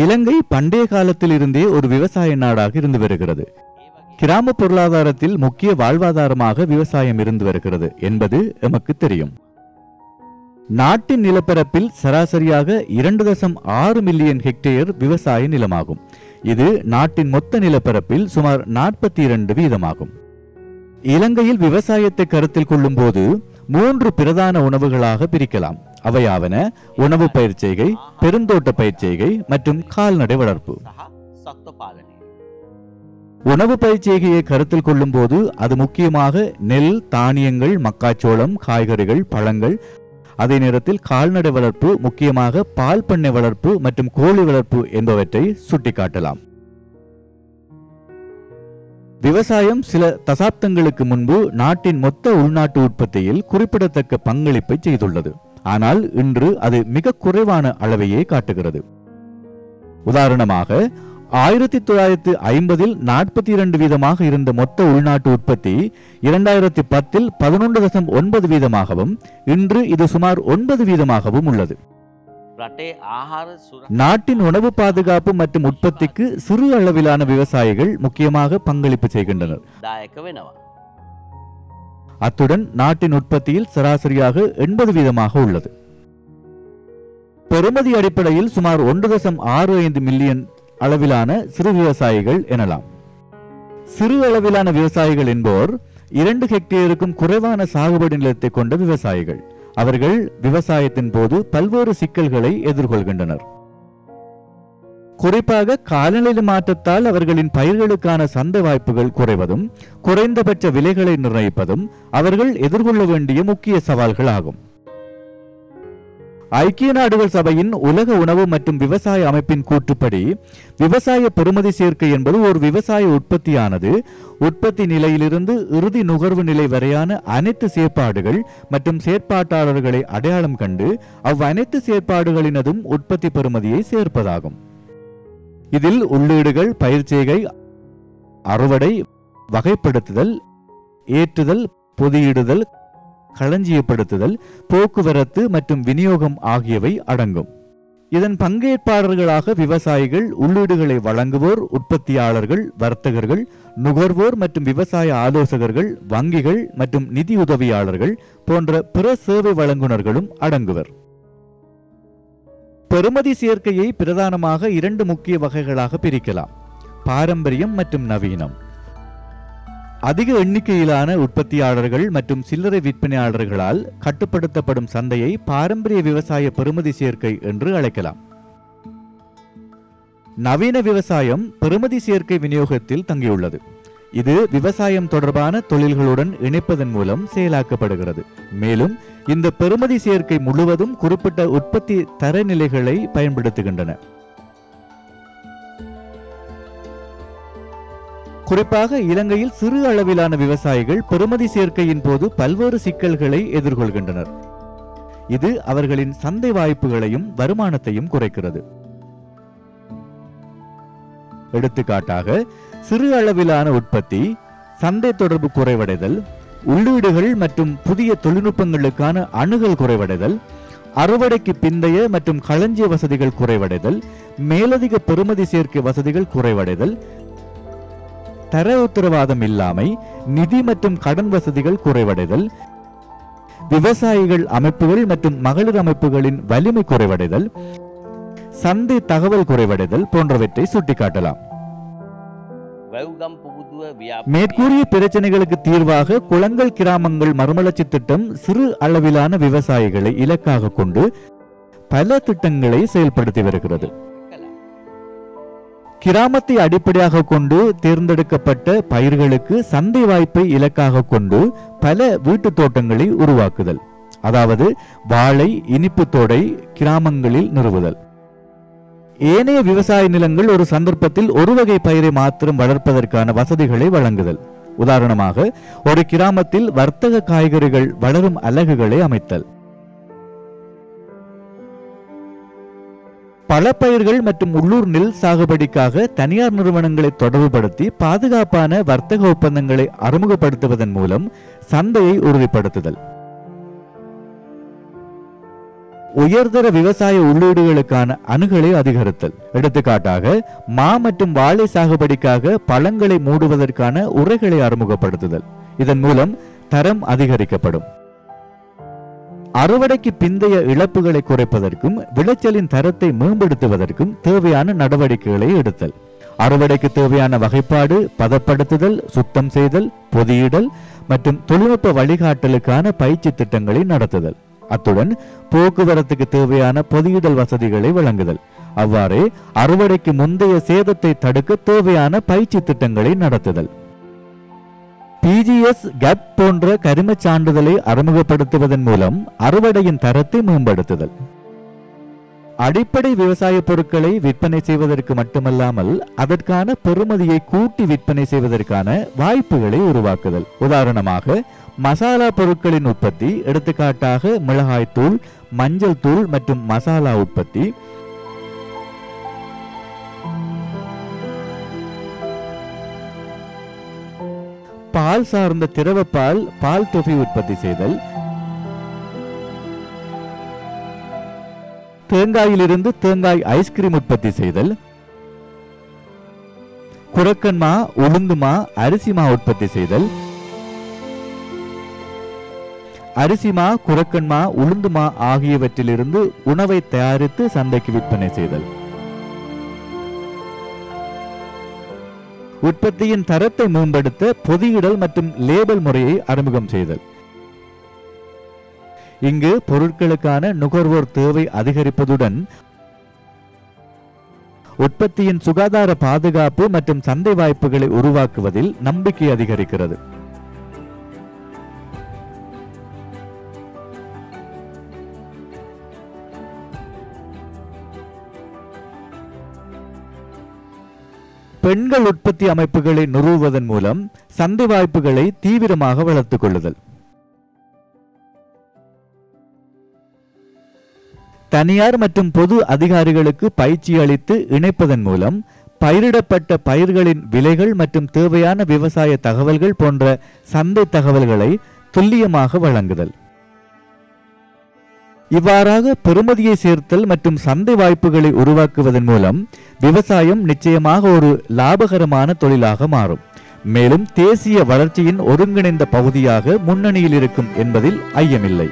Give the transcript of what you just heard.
இலங்கை பண்டைய காலத்தில் இருந்தே ஒரு விவசாய நாடாக இருந்து வருகிறது. கிராம பொருளாதாரத்தில் முக்கிய வாழ்வாதாரமாக விவசாயம் இருந்து வருகிறது என்பது எமக்கு தெரியும். நாட்டின் நிலப்பரப்பில் சராசரியாக 2.6 மில்லியன் ஹெக்டேர் விவசாய நிலமாகும். இது நாட்டின் மொத்த நிலப்பரப்பில் சுமார் 42% இலங்கையில் விவசாயத்தை கருத்தில் கொள்ளும் போது 3 பிரதான உணவுகளாக பிரிக்கலாம். அவையாவன உணவு பயிர் செய்கை, பெருந்தோட்ட பயிர் செய்கை மற்றும் கால்நடை வளர்ப்பு. உணவு பயிர் செய்கையை கருத்தில் கொள்ளும் போது அது முக்கியமாக நெல், தானியங்கள், மக்காச்சோளம், காய்கறிகள், பழங்கள். அதே நேரத்தில் கால்நடை வளர்ப்பு முக்கியமாக பால் பண்ணை வளர்ப்பு மற்றும் கோழி வளர்ப்பு என்பவற்றை சுட்டிக்காட்டலாம். விவசாயம் சில தசாப்தங்களுக்கு முன்பு நாட்டின் மொத்த உள்நாட்டு உற்பத்தியில் குறிப்பிடத்தக்க பங்களிப்பை செய்துள்ளது. ஆனால் இன்று அது மிக குறைவான அளவையே காட்டுகிறது. உதாரணமாக 1950 42% இருந்த மொத்த உள்நாட்டு உற்பத்தி 2010 11.9%, இன்று இது சுமார் 9% உள்ளது. நாட்டின் உணவு பாதுகாப்பு மற்றும் உற்பத்திக்கு சிறு அளவிலான விவசாயிகள் முக்கியமாக பங்களிப்பு செய்கின்றனர். அத்துடன் நாட்டின் உற்பத்தியில் சராசரியாக 80% உள்ளது. பெறுமதி அடிப்படையில் சுமார் 1.65 மில்லியன் அளவிலான சிறு விவசாயிகள் எனலாம். சிறு அளவிலான விவசாயிகள் என்போர் 2 ஹெக்டேருக்கும் குறைவான சாகுபடி நிலத்தை கொண்ட விவசாயிகள். அவர்கள் விவசாயத்தின் போது பல்வேறு சிக்கல்களை எதிர்கொள்கின்றனர். குறிப்பாக காலநிலை மாற்றத்தால் அவர்களின் பயிர்களுக்கான சந்தை வாய்ப்புகள் குறைவதும் குறைந்தபட்ச விலைகளை நிர்ணயிப்பதும் அவர்கள் எதிர்கொள்ள வேண்டிய முக்கிய சவால்கள் ஆகும். ஐக்கிய நாடுகள் சபையின் உலக உணவு மற்றும் விவசாய அமைப்பின் கூற்றுப்படி விவசாய பெறுமதி சேர்க்கை என்பது ஒரு விவசாய உற்பத்தியானது உற்பத்தி நிலையிலிருந்து இறுதி நுகர்வு நிலை வரையான அனைத்து செயற்பாடுகள் மற்றும் செயற்பாட்டாளர்களை அடையாளம் கண்டு அவ்வனைத்து செயற்பாடுகளினதும் உற்பத்தி பெறுமதியை சேர்ப்பதாகும். இதில் உள்ளீடுகள், பயிர்ச்செய்கை, அறுவடை, வகைப்படுத்துதல், ஏற்றுதல், பொதியிடுதல், களஞ்சியப்படுத்துதல், போக்குவரத்து மற்றும் விநியோகம் ஆகியவை அடங்கும். இதன் பங்கேற்பாளர்களாக விவசாயிகள், உள்ளீடுகளை வழங்குவோர், உற்பத்தியாளர்கள், வர்த்தகர்கள், நுகர்வோர் மற்றும் விவசாய ஆலோசகர்கள், வங்கிகள் மற்றும் நிதி உதவியாளர்கள் போன்ற பிற சேவை வழங்குனர்களும் அடங்குவர். பெறுமதி சேர்க்கையை பிரதானமாக 2 முக்கிய வகைகளாக பிரிக்கலாம்: பாரம்பரியம் மற்றும் நவீனம். அதிக எண்ணிக்கையிலான உற்பத்தியாளர்கள் மற்றும் சில்லறை விற்பனையாளர்களால் கட்டுப்படுத்தப்படும் சந்தையை பாரம்பரிய விவசாய பெறுமதி சேர்க்கை என்று அழைக்கலாம். நவீன விவசாயம் பெறுமதி சேர்க்கை விநியோகத்தில் தங்கியுள்ளது. இது விவசாயம் தொடர்பான தொழில்களுடன் இணைப்பதன் மூலம் செயலாக்கப்படுகிறது. மேலும் இந்த பெறுமதி சேர்க்கை முழுவதும் குறிப்பிட்ட உற்பத்தி தரநிலைகளை பயன்படுத்துகின்றன. குறிப்பாக இலங்கையில் சிறு அளவிலான விவசாயிகள் பெறுமதி சேர்க்கையின் போது பல்வேறு சிக்கல்களை எதிர்கொள்கின்றனர். இது அவர்களின் சந்தை வாய்ப்புகளையும் வருமானத்தையும் குறைக்கிறது. எடுத்துக்காட்டாக, சிறு அளவிலான உற்பத்தி, சந்தை தொடர்பு குறைவடைதல், உள்ளீடுகள் மற்றும் புதிய தொழில்நுட்பங்களுக்கான அணுகல் குறைவடைதல், அறுவடைக்கு பிந்தைய மற்றும் களஞ்சிய வசதிகள் குறைவடைதல், மேலதிக பெறுமதி சேர்க்கை வசதிகள் குறைவடைதல், தர உத்தரவாதம் இல்லாமை, நிதி மற்றும் கடன் வசதிகள் குறைவடைதல், விவசாயிகள் அமைப்புகள் மற்றும் மகளிர் அமைப்புகளின் வலிமை குறைவடைதல், சந்தை தகவல் குறைவடைதல் போன்றவற்றை சுட்டிக்காட்டலாம். மேற்கூறிய பிரச்சனைகளுக்கு தீர்வாக குளங்கள் கிராமங்கள் மறுமலர்ச்சி திட்டம் சிறு அளவிலான விவசாயிகளை இலக்காக கொண்டு பல திட்டங்களை செயல்படுத்தி வருகிறது. கிராமத்தை அடிப்படையாக கொண்டு தேர்ந்தெடுக்கப்பட்ட பயிர்களுக்கு சந்தை வாய்ப்பை இலக்காக கொண்டு பல வீட்டு தோட்டங்களை உருவாக்குதல், அதாவது வாழை, இனிப்பு தோடை கிராமங்களில் நிறுவுதல். ஏனைய விவசாய நிலங்கள் ஒரு சந்தர்ப்பத்தில் ஒரு வகை பயிரை மாத்திரம் வளர்ப்பதற்கான வசதிகளை வழங்குதல். உதாரணமாக, ஒரு கிராமத்தில் வர்த்தக காய்கறிகள் வளரும் அலகுகளை அமைத்தல். பல பயிர்கள் மற்றும் உள்ளூர் நெல் சாகுபடிக்காக தனியார் நிறுவனங்களை தொடர்புபடுத்தி பாதுகாப்பான வர்த்தக ஒப்பந்தங்களை அறிமுகப்படுத்துவதன் மூலம் சந்தையை உறுதிப்படுத்துதல். உயர்தர விவசாய உள்ளீடுகளுக்கான அணுகலை அதிகரித்தல். எடுத்துக்காட்டாக மா மற்றும் வாழை சாகுபடிக்காக பழங்களை மூடுவதற்கான உரைகளை அறிமுகப்படுத்துதல். இதன் மூலம் தரம் அதிகரிக்கப்படும். அறுவடைக்கு பிந்தைய இழப்புகளை குறைப்பதற்கும் விளைச்சலின் தரத்தை மேம்படுத்துவதற்கும் தேவையான நடவடிக்கைகளை எடுத்தல். அறுவடைக்கு தேவையான வகைப்பாடு, பதப்படுத்துதல், சுத்தம் செய்தல், பொதியிடல் மற்றும் தொழில்நுட்ப வழிகாட்டலுக்கான பயிற்சி திட்டங்களை நடத்துதல். அத்துடன் போக்குவரத்துக்கு தேவையான பொதியிடல் வசதிகளை வழங்குதல். அவ்வாறே அறுவடைக்கு முந்தைய சேதத்தை தடுக்க தேவையான பயிற்சி திட்டங்களை நடத்துதல். PGS GAP போன்ற கரிமச் சான்றிதழை அறிமுகப்படுத்துவதன் மூலம் அறுவடையின் தரத்தை மேம்படுத்துதல். அடிப்படை விவசாய பொருட்களை விற்பனை செய்வதற்கு மட்டுமல்லாமல் அதற்கான பெறுமதியை கூட்டி விற்பனை செய்வதற்கான வாய்ப்புகளை உருவாக்குதல். உதாரணமாக மசாலா பொருட்களின் உற்பத்தி, எடுத்துக்காட்டாக மிளகாய்த்தூள், மஞ்சள் தூள் மற்றும் மசாலா உற்பத்தி, பால் சார்ந்த திரவப்பால், பால் தொஃபி உற்பத்தி செய்தல், தேங்காயிலிருந்து தேங்காய் ஐஸ்கிரீம் உற்பத்தி செய்தல், குரக்கன்மா, உளுந்துமா, அரிசிமா உற்பத்தி செய்தல், அரிசிமா, குரக்கன்மா, உளுந்துமா ஆகியவற்றிலிருந்து உணவை தயாரித்து சந்தைக்கு விற்பனை செய்தல். உற்பத்தியின் தரத்தை மேம்படுத்த பொதியிடல் மற்றும் லேபல் முறையை அறிமுகம் செய்தல். இங்கு பொருட்களுக்கான நுகர்வோர் தேவை அதிகரிப்பதுடன் உற்பத்தியின் சுகாதார பாதுகாப்பு மற்றும் சந்தை வாய்ப்புகளை உருவாக்குவதில் நம்பிக்கை அதிகரிக்கிறது. பெண்கள் உற்பத்தி அமைப்புகளை நிறுவுவதன் மூலம் சந்தை வாய்ப்புகளை தீவிரமாக வளர்த்துக் கொள்ளுதல். தனியார் மற்றும் பொது அதிகாரிகளுக்கு பயிற்சி அளித்து இணைப்பதன் மூலம் பயிரிடப்பட்ட பயிர்களின் விலைகள் மற்றும் தேவையான விவசாய தகவல்கள் போன்ற சந்தை தகவல்களை துல்லியமாக வழங்குதல். இவ்வாறாக பெறுமதியை சேர்த்தல் மற்றும் சந்தை வாய்ப்புகளை உருவாக்குவதன் மூலம் விவசாயம் நிச்சயமாக ஒரு லாபகரமான தொழிலாக மாறும். மேலும் தேசிய வளர்ச்சியின் ஒருங்கிணைந்த பகுதியாக முன்னணியில் இருக்கும் என்பதில் ஐயமில்லை.